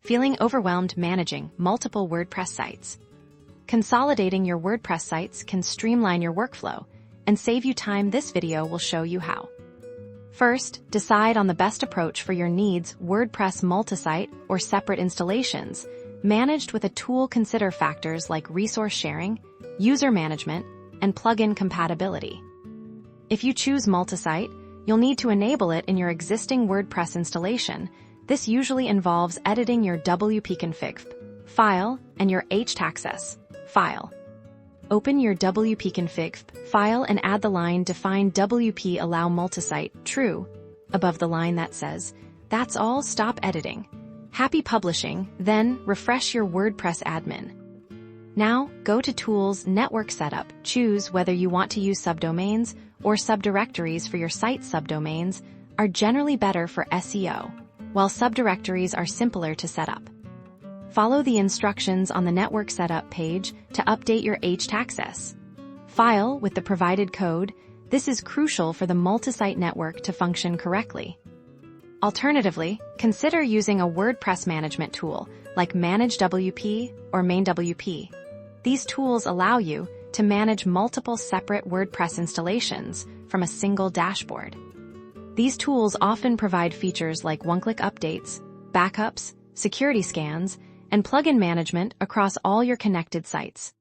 Feeling overwhelmed managing multiple WordPress sites? Consolidating your WordPress sites can streamline your workflow and save you time. This video will show you how. First, decide on the best approach for your needs: WordPress multisite or separate installations. Managed with a tool, consider factors like resource sharing, user management, and plugin compatibility. If you choose multisite, you'll need to enable it in your existing WordPress installation. This usually involves editing your wp-config file and your htaccess file. Open your wp-config file and add the line define wp allow multisite true above the line that says, "That's all, stop editing." Happy publishing, then refresh your WordPress admin. Now, go to Tools, Network Setup. Choose whether you want to use subdomains or subdirectories for your site. Subdomains are generally better for SEO, while subdirectories are simpler to set up. Follow the instructions on the Network Setup page to update your htaccess file with the provided code. This is crucial for the multisite network to function correctly. Alternatively, consider using a WordPress management tool like Manage WP or Main WP. These tools allow you to manage multiple separate WordPress installations from a single dashboard. These tools often provide features like one-click updates, backups, security scans, and plugin management across all your connected sites.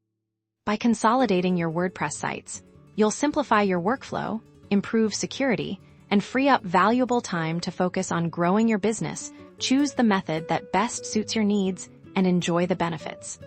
By consolidating your WordPress sites, you'll simplify your workflow, improve security, and free up valuable time to focus on growing your business. Choose the method that best suits your needs and enjoy the benefits.